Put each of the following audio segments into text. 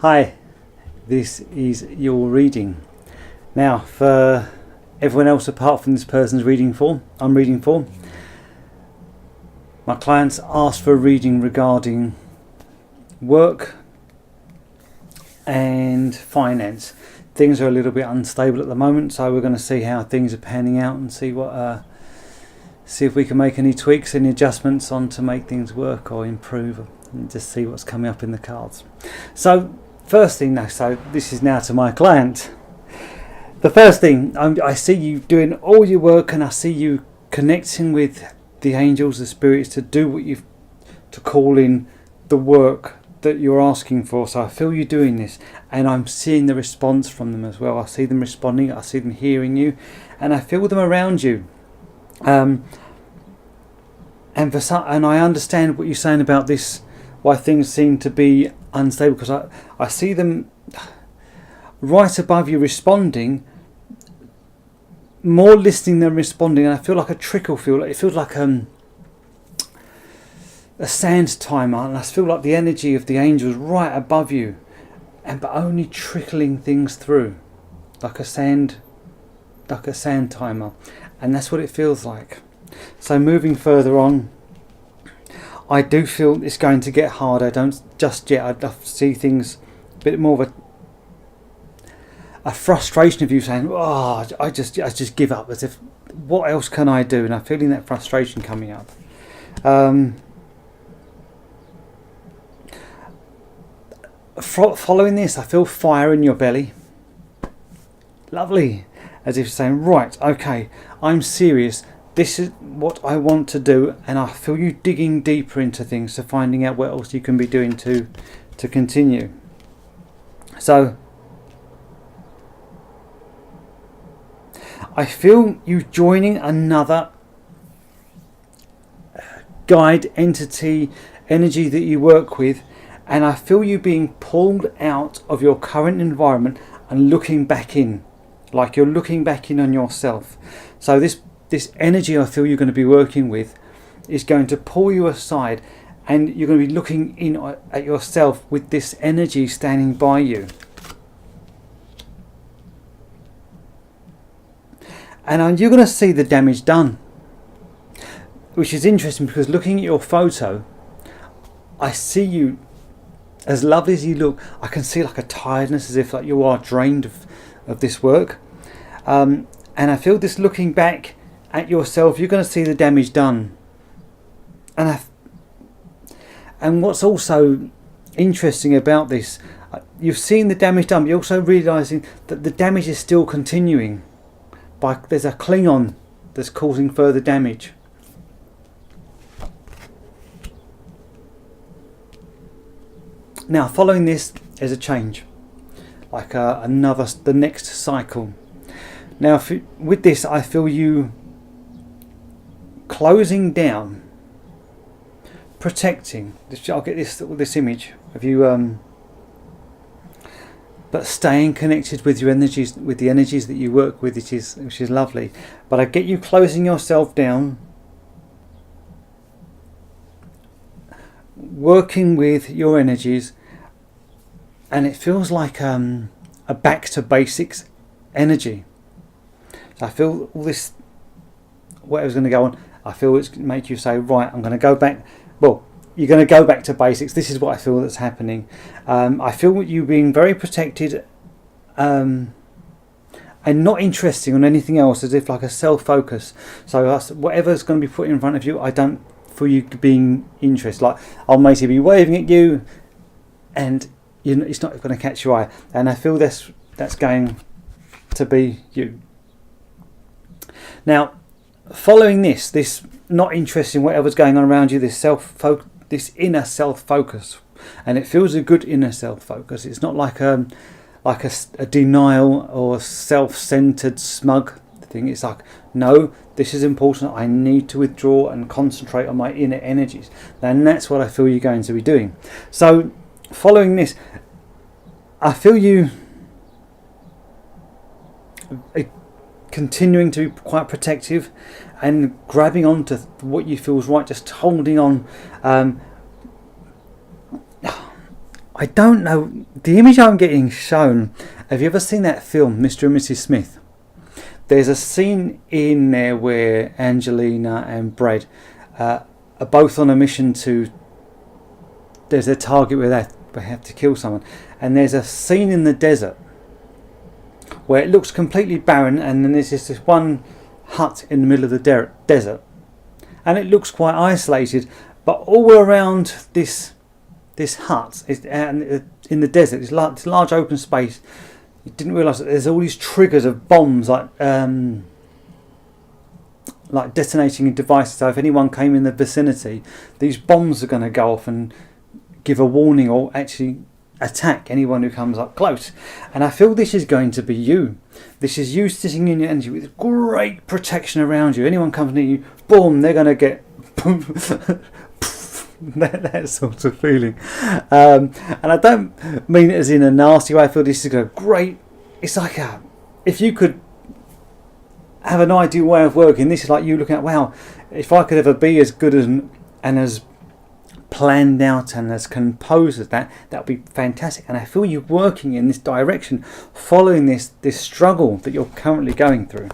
Hi, this is your reading. Now, for everyone else apart from this person's reading for, I'm reading for, my clients asked for a reading regarding work and finance. Things are a little bit unstable at the moment, so we're going to see how things are panning out and see if we can make any tweaks, any adjustments on to make things work or improve, and just see what's coming up in the cards. So first thing now, so this is now to my client. The first thing, I see you doing all your work, and I see you connecting with the angels, the spirits, to do what you've, to call in the work that you're asking for. So I feel you doing this, and I'm seeing the response from them as well. I see them responding, I see them hearing you, and I feel them around you. And I understand what you're saying about this, why things seem to be unstable, because I see them right above you responding, more listening than responding, and I feel like a trickle. It feels like a sand timer, and I feel like the energy of the angels right above you, but only trickling things through, like a sand timer, and that's what it feels like. So moving further on, I do feel it's going to get harder. Don't just yet. I see things a bit more of a frustration of you saying, "Oh, I just give up." As if, what else can I do? And I'm feeling that frustration coming up. Following this, I feel fire in your belly. Lovely, as if saying, "Right, okay, I'm serious. This is what I want to do," and I feel you digging deeper into things, to finding out what else you can be doing to continue. So I feel you joining another guide, entity, energy that you work with, and I feel you being pulled out of your current environment and looking back in, like you're looking back in on yourself. So this energy I feel you're going to be working with is going to pull you aside, and you're going to be looking in at yourself with this energy standing by you. And you're going to see the damage done, which is interesting, because looking at your photo, I see you, as lovely as you look, I can see like a tiredness, as if like you are drained of this work. And I feel this looking back at yourself, you're going to see the damage done. And what's also interesting about this, you've seen the damage done, but you're also realising that the damage is still continuing. There's a Klingon that's causing further damage. Now, following this is a change, like the next cycle. Now, with this, I feel you closing down, protecting. I'll get this image of you, but staying connected with your energies, with the energies that you work with, which is lovely. But I get you closing yourself down, working with your energies, and it feels like a back to basics energy. So I feel all this, whatever's going to go on, I feel it's going to make you say, right, I'm going to go back. Well, you're going to go back to basics. This is what I feel that's happening. I feel you being very protected, and not interesting on anything else, as if like a self-focus. So whatever's going to be put in front of you, I don't feel you being interested. Like, I'll maybe be waving at you, and it's not going to catch your eye. And I feel that's going to be you. Now, following this not interesting whatever's going on around you, this inner self-focus, and it feels a good inner self-focus. It's not like a denial or self-centered smug thing. It's like, no, this is important. I need to withdraw and concentrate on my inner energies, and that's what I feel you're going to be doing. So following this, I feel you continuing to be quite protective and grabbing onto what you feel is right, just holding on. I don't know, the image I'm getting shown, have you ever seen that film, Mr. and Mrs. Smith? There's a scene in there where Angelina and Brad are both on a mission to, there's a target where they have to kill someone, and there's a scene in the desert where it looks completely barren, and then there's just this one hut in the middle of the desert, and it looks quite isolated, but all around this hut is in the desert, this large open space. You didn't realise that there's all these triggers of bombs, like detonating devices. So if anyone came in the vicinity, these bombs are going to go off and give a warning, or actually attack anyone who comes up close. And I feel this is going to be you. This is you sitting in your energy with great protection around you. Anyone comes near you, boom, they're going to get that sort of feeling. And I don't mean it as in a nasty way. I feel this is a great, it's like if you could have an ideal way of working, this is like you looking at, wow, if I could ever be as good as and as planned out and as composed as that would be fantastic. And I feel you working in this direction, following this struggle that you're currently going through.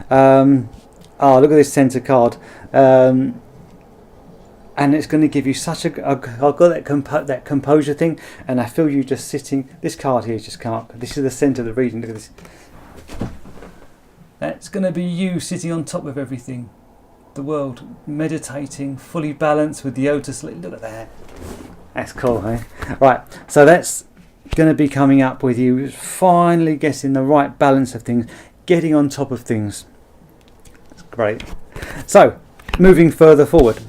Oh, look at this centre card. And it's going to give you such I've got that composure thing, and I feel you just sitting. This card here has just come up. This is the centre of the reading. Look at this. That's going to be you sitting on top of everything. The world, meditating, fully balanced with the Otis. Look at that. That's cool, eh? Right, so that's going to be coming up with you finally getting the right balance of things, getting on top of things. That's great. So, moving further forward.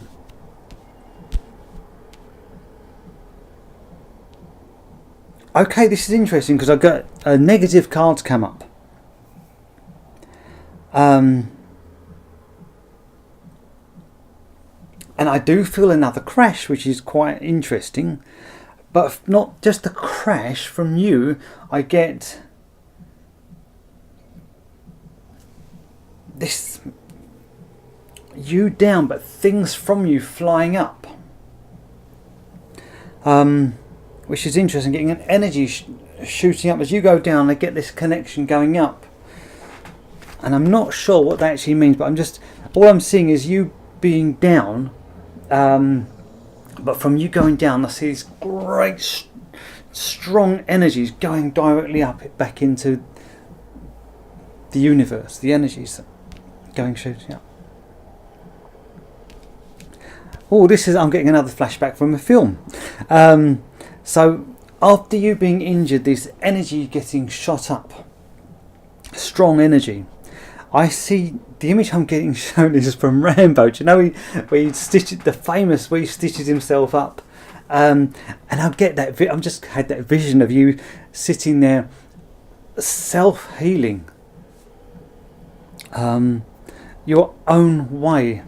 Okay, this is interesting because I've got negative cards come up. And I do feel another crash, which is quite interesting. But not just a crash from you, I get this, you down, but things from you flying up. Which is interesting, getting an energy shooting up. As you go down, I get this connection going up. And I'm not sure what that actually means, but all I'm seeing is you being down. But from you going down, I see these great strong energies going directly up, back into the universe, the energies going shooting up. Oh, I'm getting another flashback from a film. So after you being injured, this energy getting shot up, strong energy. I see the image I'm getting shown is from Rambo. Do you know where he stitches himself up? And I get that. I'm just had that vision of you sitting there, self-healing, your own way.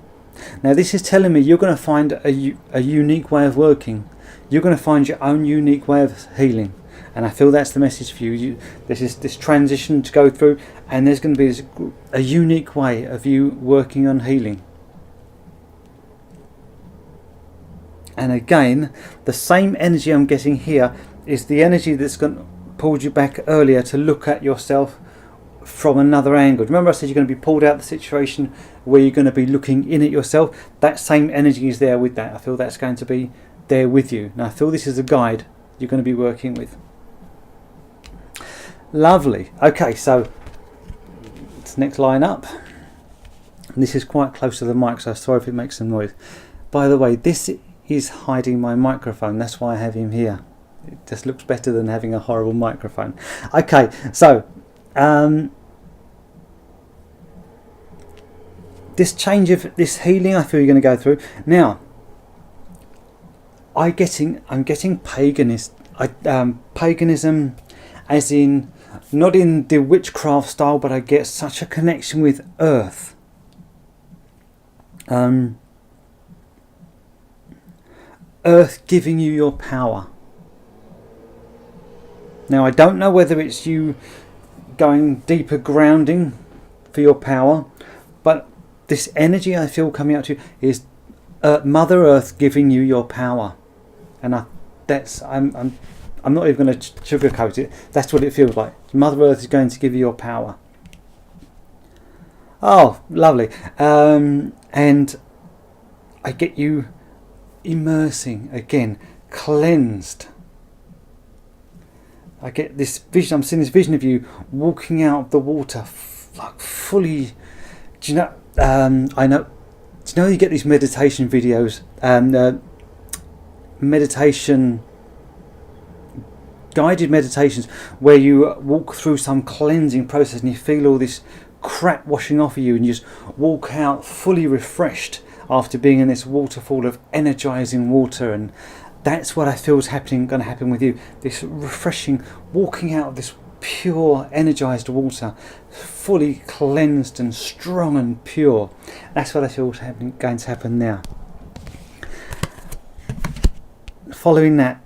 Now this is telling me you're going to find a unique way of working. You're going to find your own unique way of healing. And I feel that's the message for you. This is this transition to go through, and there's going to be a unique way of you working on healing. And again, the same energy I'm getting here is the energy that's pulled you back earlier to look at yourself from another angle. Remember I said you're going to be pulled out of the situation where you're going to be looking in at yourself? That same energy is there with that. I feel that's going to be there with you. Now I feel this is a guide you're going to be working with. Lovely. Okay, so it's next line up. And this is quite close to the mic, so sorry if it makes some noise. By the way, this is hiding my microphone. That's why I have him here. It just looks better than having a horrible microphone. Okay, so this change of this healing, I feel you're going to go through now. I'm getting paganism, as in not in the witchcraft style, but I get such a connection with earth. Earth giving you your power. Now I don't know whether it's you going deeper grounding for your power, but this energy I feel coming out to you is Mother Earth giving you your power. And I'm I'm not even going to sugarcoat it. That's what it feels like. Mother Earth is going to give you your power. Oh, lovely. And I get you immersing again, cleansed. I get this vision. I'm seeing this vision of you walking out of the water, like fully. Do you know? I know. Do you know you get these meditation videos and guided meditations where you walk through some cleansing process and you feel all this crap washing off of you, and you just walk out fully refreshed after being in this waterfall of energizing water. And that's what I feel is going to happen with you. This refreshing walking out of this pure energized water, fully cleansed and strong and pure. That's what I feel is going to happen now. Following that,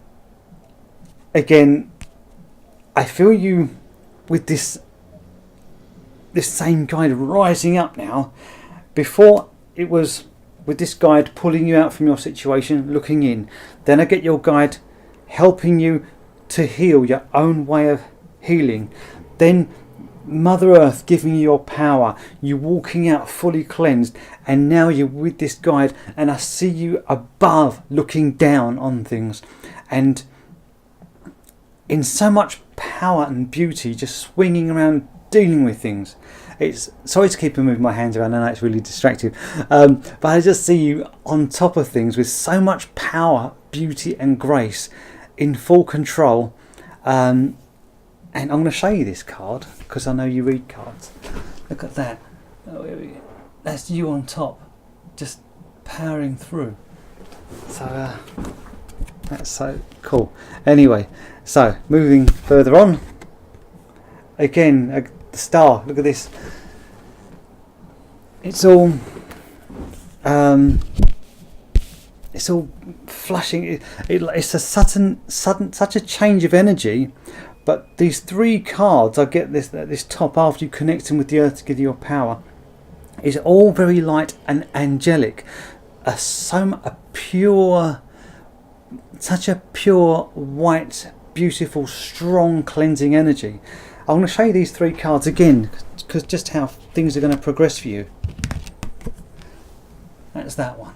again, I feel you with this same guide rising up now. Before it was with this guide pulling you out from your situation, looking in. Then I get your guide helping you to heal your own way of healing. Then Mother Earth giving you your power, you walking out fully cleansed, and now you're with this guide, and I see you above looking down on things, and in so much power and beauty, just swinging around dealing with things. It's sorry to keep moving my hands around. I know it's really distracting, but I just see you on top of things with so much power, beauty, and grace, in full control. And I'm going to show you this card because I know you read cards. Look at that. Oh, here we go. That's you on top, just powering through. So that's so cool. Anyway, so moving further on. Again, the star. Look at this. It's all flushing. It's a sudden, such a change of energy. But these three cards, I get this top after you connecting with the earth to give you your power, is all very light and angelic. Such a pure, white, beautiful, strong, cleansing energy. I'm going to show you these three cards again, because just how things are going to progress for you. That's that one.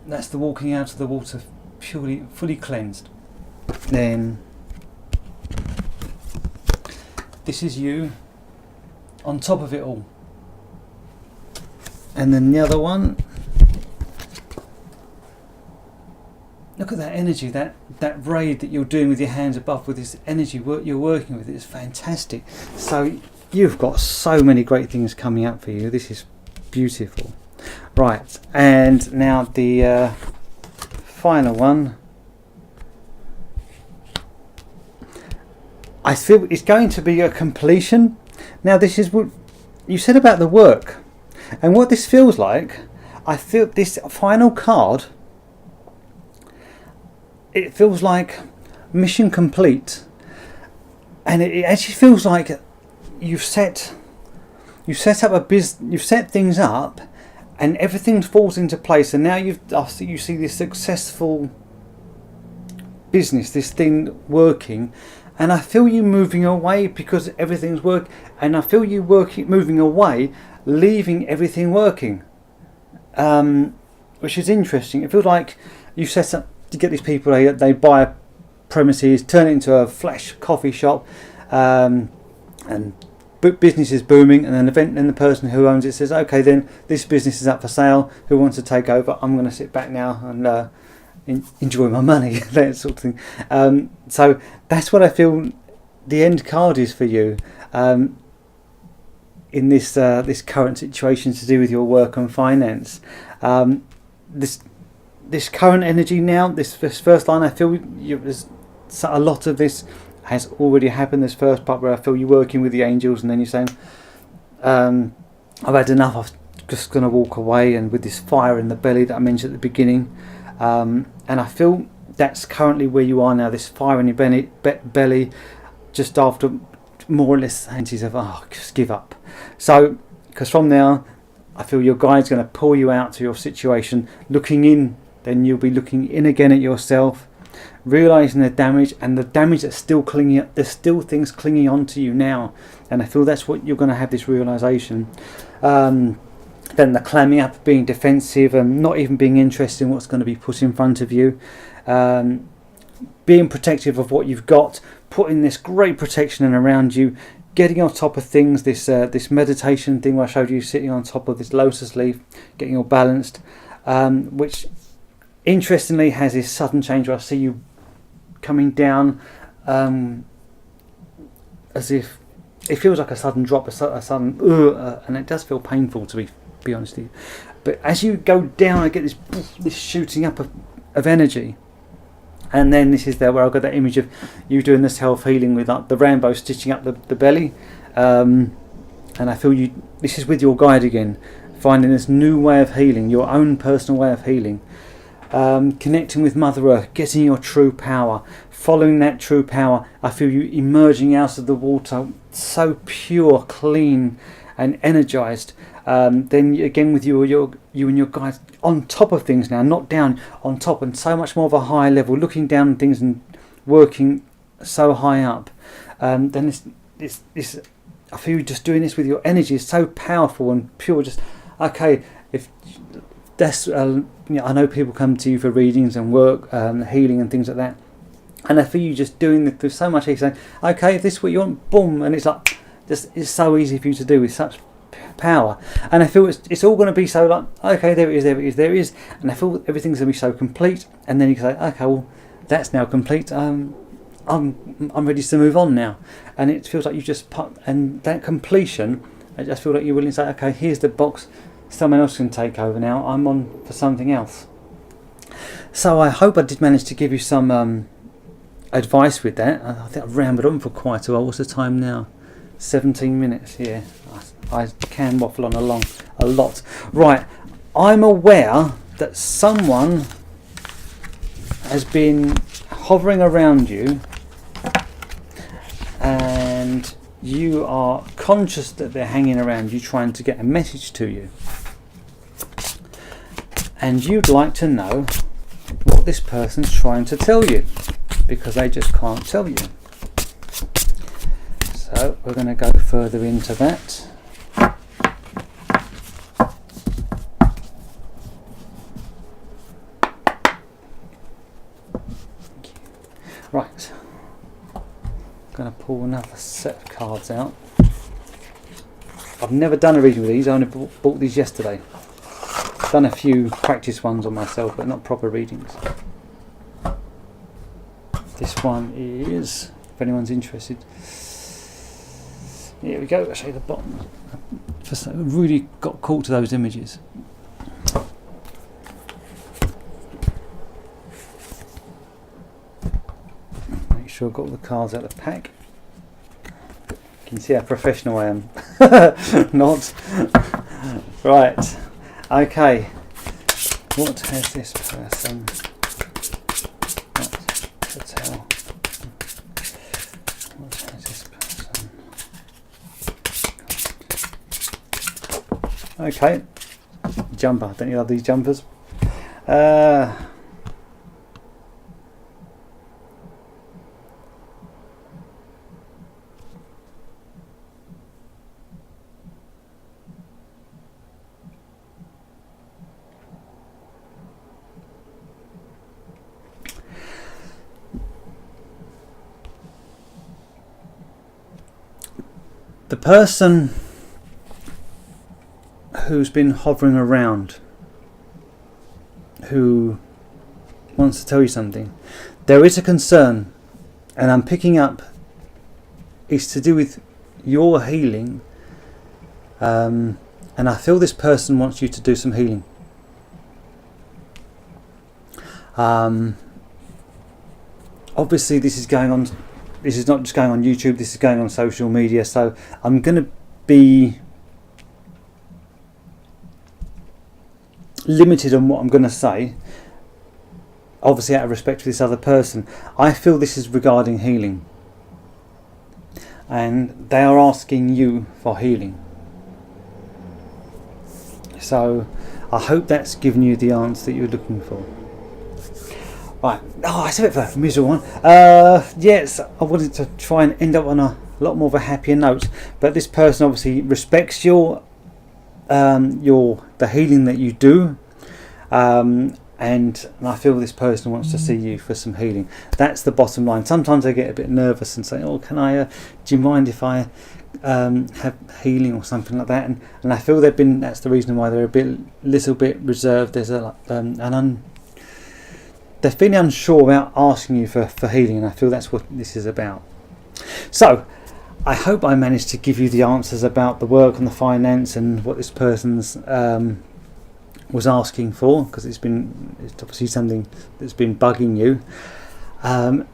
That's the walking out of the water, fully cleansed. Then this is you on top of it all. And then the other one, look at that energy, that braid that you're doing with your hands above, with this energy you're working with. It's fantastic. So you've got so many great things coming up for you. This is beautiful. Right, and now the final one. I feel it's going to be a completion. Now this is what you said about the work, and what this feels like. I feel this final card, it feels like mission complete, and it actually feels like you've set up a business, you've set things up, and everything falls into place. And now you see this successful business, this thing working. And I feel you moving away because everything's working, and I feel you moving away, leaving everything working, which is interesting. It feels like you set up to get these people. They buy premises, turn it into a flash coffee shop, and business is booming. And then the person who owns it says, "Okay, then this business is up for sale. Who wants to take over? I'm going to sit back now and enjoy my money," that sort of thing. So that's what I feel the end card is for you in this current situation to do with your work and finance. This current energy now, this first line, I feel there's a lot of this has already happened. This first part where I feel you're working with the angels, and then you're saying, "I've had enough. I'm just going to walk away," and with this fire in the belly that I mentioned at the beginning. And I feel that's currently where you are now, this fire in your belly, just after more or less hints of, just give up. So, because from now, I feel your guide's going to pull you out to your situation, looking in, then you'll be looking in again at yourself, realising the damage and the damage that's still clinging. There's still things clinging on to you now, and I feel that's what you're going to have, this realisation. Then the clamming up, being defensive, and not even being interested in what's going to be put in front of you. Being protective of what you've got, putting this great protection in around you, getting on top of things. This meditation thing where I showed you sitting on top of this lotus leaf, getting all balanced, which interestingly has this sudden change where I see you coming down, as if it feels like a sudden drop, a sudden, and it does feel painful, to be honest with you. But as you go down, I get this shooting up of energy. And then this is there where I've got that image of you doing the self-healing with like the Rambo stitching up the belly. And I feel this is with your guide again, finding this new way of healing, your own personal way of healing. Connecting with Mother Earth, getting your true power, following that true power. I feel you emerging out of the water, so pure, clean and energized. Then again with you and your guides on top of things now, not down, on top, and so much more of a higher level, looking down on things and working so high up. Then this I feel you just doing this with your energy is so powerful and pure. Just okay, if that's I know people come to you for readings and work, healing and things like that, and I feel you just doing it through so much ease, saying, okay, if this is what you want, boom, and it's like it's so easy for you to do with such power. And I feel it's all going to be so like, okay, there it is, and I feel everything's going to be so complete. And then you can say, okay, well, that's now complete. I'm ready to move on now. And it feels like you just put, and that completion, I just feel like you're willing to say, okay, here's the box, someone else can take over now. I'm on for something else. So I hope I did manage to give you some advice with that. I think I've rambled on for quite a while. What's the time now? 17 minutes. Yeah, I can waffle on a lot. Right, I'm aware that someone has been hovering around you, and you are conscious that they're hanging around you, trying to get a message to you, and you'd like to know what this person's trying to tell you, because they just can't tell you. So we're going to go further into that. Right, I'm going to pull another set of cards out. I've never done a reading with these, I only bought these yesterday. I've done a few practice ones on myself, but not proper readings. This one is, if anyone's interested, here we go, I'll show you the bottom. I really got caught to those images. Make sure I've got all the cards out of the pack. You can see how professional I am. Not. Right. Okay. What has this person got to tell? What has this person? Okay. Jumper. Don't you love these jumpers? The person who's been hovering around, who wants to tell you something, there is a concern, and I'm picking up, it's to do with your healing, and I feel this person wants you to do some healing. Obviously this is going on. This is not just going on YouTube, this is going on social media, so I'm going to be limited on what I'm going to say, obviously out of respect for this other person. I feel this is regarding healing, and they are asking you for healing. So I hope that's given you the answer that you're looking for. Right. Oh, it's a bit of a miserable one. Yes, I wanted to try and end up on a lot more of a happier note, but this person obviously respects the healing that you do, and I feel this person wants to see you for some healing. That's the bottom line. Sometimes I get a bit nervous and say, "Oh, can I? Do you mind if I have healing or something like that?" And I feel that's the reason why they're little bit reserved. There's they're feeling unsure about asking you for healing, and I feel that's what this is about. So I hope I managed to give you the answers about the work and the finance and what this person's was asking for, because it's obviously something that's been bugging you.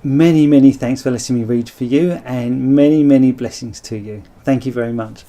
Many thanks for letting me read for you, and many blessings to you. Thank you very much.